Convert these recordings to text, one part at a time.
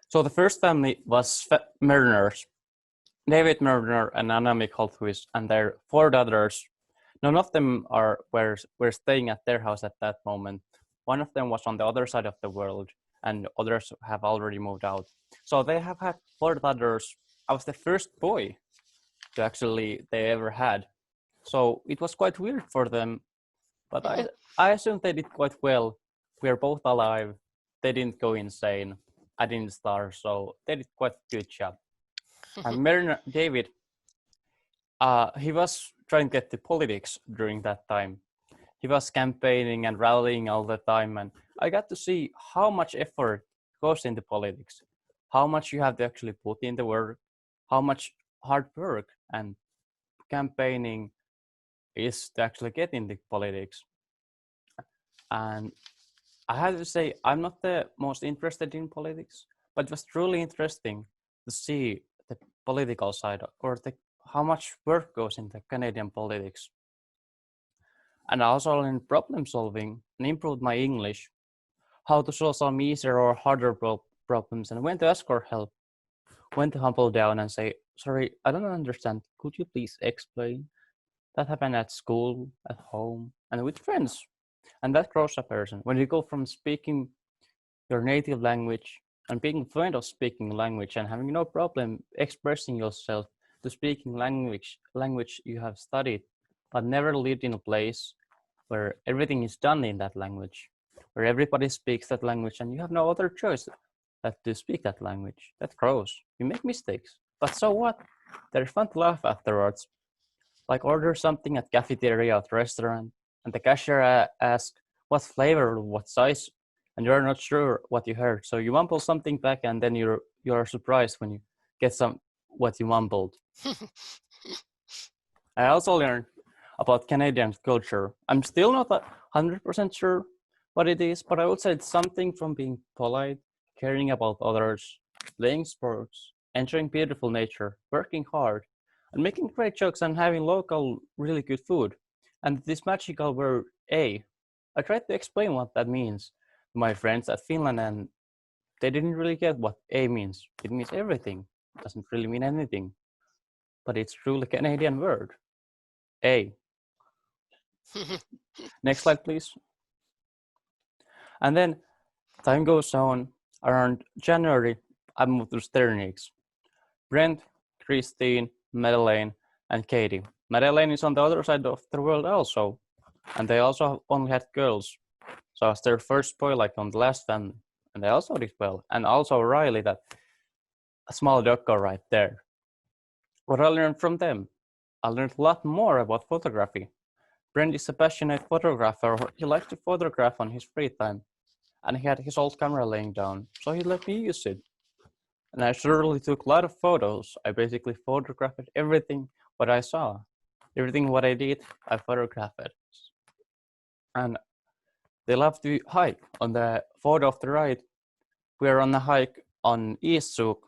So the first family was mariners, David Mariner and Anna Michalhuis, and their four daughters. None of them were staying at their house at that moment. One of them was on the other side of the world, and others have already moved out. So they have had four daughters. I was the first boy to actually they ever had. So it was quite weird for them, but I assume they did quite well. We are both alive. They didn't go insane. I didn't starve, so they did quite a good job. And Mariner David, he was trying to get to politics during that time. He was campaigning and rallying all the time, and I got to see how much effort goes into politics, how much you have to actually put in the work, how much hard work and campaigning is to actually get into politics. And I have to say, I'm not the most interested in politics, but it was truly interesting to see the political side or how much work goes into Canadian politics. And I also learned problem solving and improved my English, how to solve some easier or harder problems, and when to ask for help, when to humble down and say, sorry, I don't understand, could you please explain? That happened at school, at home, and with friends. And that grows a person. When you go from speaking your native language and being fluent of speaking language and having no problem expressing yourself to speaking language you have studied, but never lived in a place where everything is done in that language, where everybody speaks that language and you have no other choice but to speak that language. That grows. You make mistakes, but so what? There's fun to laugh afterwards. Like order something at cafeteria at restaurant, and the cashier asks what flavor or what size, and you're not sure what you heard. So you mumble something back, and then you're surprised when you get what you mumbled. I also learned about Canadian culture. I'm still not 100% sure what it is, but I would say it's something from being polite, caring about others, playing sports, enjoying beautiful nature, working hard, and making great jokes and having local, really good food. And this magical word A, I tried to explain what that means to my friends at Finland, and they didn't really get what A means. It means everything. It doesn't really mean anything, but it's truly Canadian word. A. Next slide, please. And then time goes on. Around January, I moved to Sternix. Brent, Christine, Madeleine, and Katie. Madeleine is on the other side of the world also, and they also only had girls. So I was their first boy, like on the last family, and they also did well. And also Riley, that a small doggo right there. What I learned from them, I learned a lot more about photography. Brent is a passionate photographer. He likes to photograph on his free time, and he had his old camera laying down, so he let me use it. And I surely took a lot of photos. I basically photographed everything what I saw. Everything what I did, I photographed it. And they love to hike. On the photo of the right, we're on a hike on East Zook.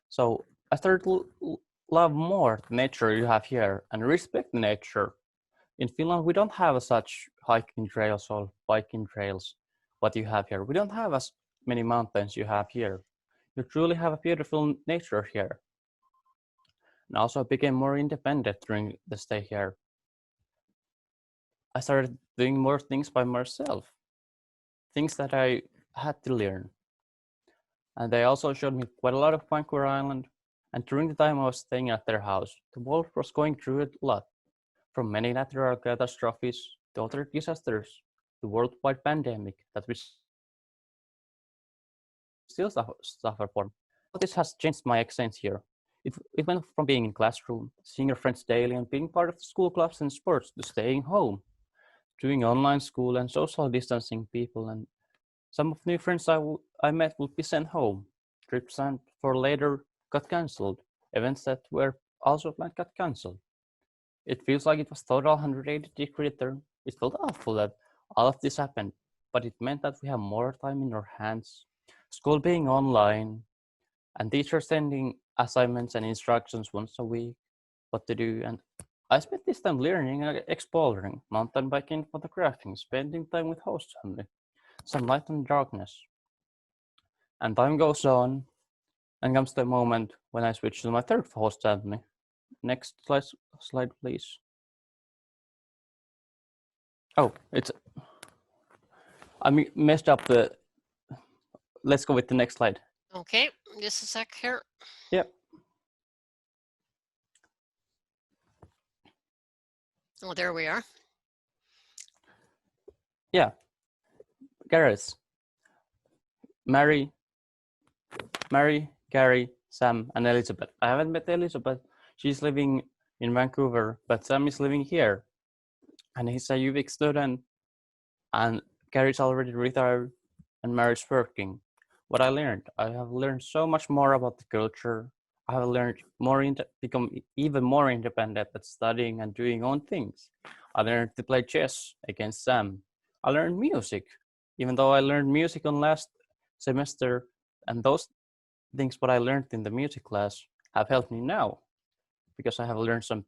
So I started to love more the nature you have here and respect the nature. In Finland, we don't have such hiking trails or biking trails what you have here. We don't have as many mountains you have here. You truly have a beautiful nature here. And also I became more independent during the stay here. I started doing more things by myself, things that I had to learn. And they also showed me quite a lot of Vancouver Island. And during the time I was staying at their house, the world was going through a lot, from many natural catastrophes to other disasters, the worldwide pandemic that we still suffer from. This has changed my exchange here. It went from being in classroom, seeing your friends daily and being part of the school clubs and sports to staying home, doing online school and social distancing people, and some of new friends I met would be sent home. Trips planned for later got cancelled. Events that were also planned got cancelled. It feels like it was total 180-degree turn. It felt awful that all of this happened, but it meant that we have more time in our hands. School being online, and teachers sending assignments and instructions once a week, what to do. And I spent this time learning and exploring, mountain biking, photographing, spending time with host family, some light and darkness. And time goes on, And comes the moment when I switch to my third host family. Next slide, please. Oh, I messed up the. Let's go with the next slide. Okay, just a sec here. Yep. Oh, there we are. Yeah. Gareth. Mary, Gary, Sam, and Elizabeth. I haven't met Elizabeth. She's living in Vancouver, but Sam is living here. And he's a UVic student. And Gary's already retired and Mary's working. What I have learned so much more about the culture. I have learned become even more independent at studying and doing own things. I learned to play chess against Sam. I learned music, even though I learned music on last semester, and those things what I learned in the music class have helped me now, because I have learned some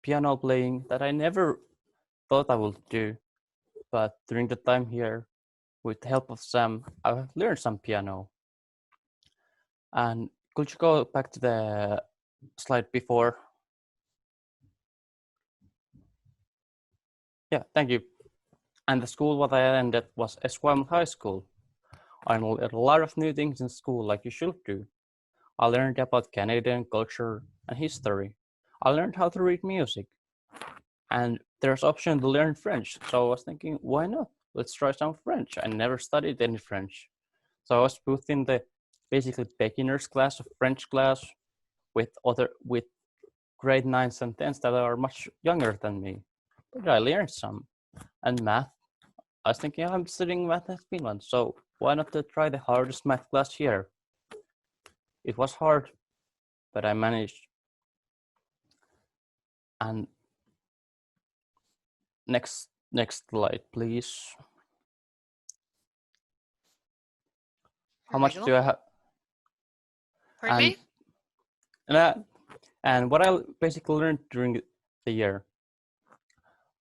piano playing that I never thought I would do, but during the time here, with the help of Sam, I have learned some piano. And could you go back to the slide before? Yeah, thank you. And the school what I ended was Esquimalt High School. I learned a lot of new things in school, like you should do. I learned about Canadian culture and history. I learned how to read music. And there's option to learn French. So I was thinking, why not? Let's try some French. I never studied any French. So I was put in the basically beginners class of French class with grade 9s and 10s that are much younger than me. But I learned some. And math, I was thinking I'm studying math at Finland, so why not to try the hardest math class here? It was hard, but I managed. And next slide, please. How much do I have? Pardon me? And what I basically learned during the year,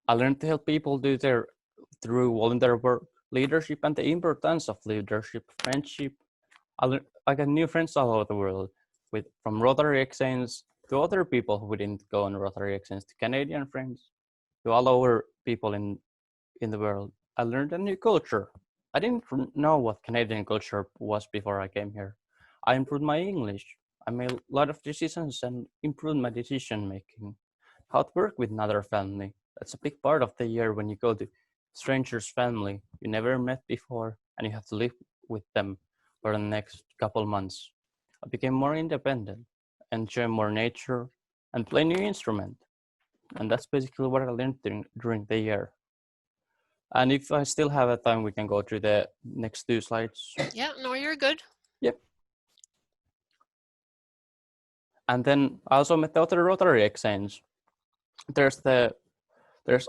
I learned to help people through volunteer work, leadership, and the importance of leadership, friendship. I got new friends all over the world, from Rotary Exchange to other people who didn't go on Rotary Exchange, to Canadian friends, to all over people in the world. I learned a new culture. I didn't know what Canadian culture was before I came here. I improved my English. I made a lot of decisions and improved my decision making. How to work with another family. That's a big part of the year when you go to stranger's family you never met before and you have to live with them for the next couple months. I became more independent, enjoy more nature, and play new instrument. And that's basically what I learned during the year. And if I still have a time, we can go through the next 2 slides. Yeah, no, you're good. Yep. And then I also met the other Rotary Exchange. There's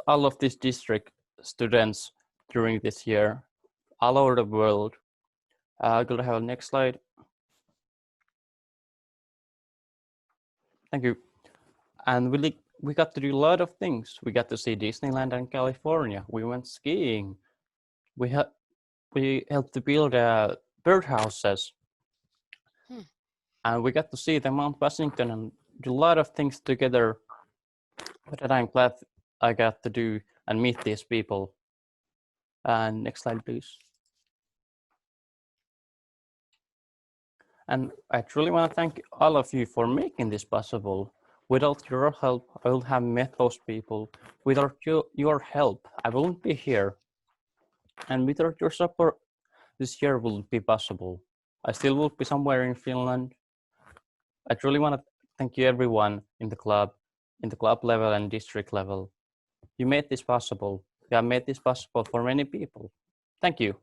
all of these district students during this year, all over the world. Could I have a next slide? Thank you. And we got to do a lot of things. We got to see Disneyland and California. We went skiing. We helped to build birdhouses. And we got to see the Mount Washington and do a lot of things together that I'm glad I got to do and meet these people. And next slide, please. And I truly want to thank all of you for making this possible. Without your help, I wouldn't have met those people. Without your help, I wouldn't be here. And without your support, this year wouldn't be possible. I still would be somewhere in Finland. I truly want to thank you everyone in the club level and district level. You made this possible. You have made this possible for many people. Thank you.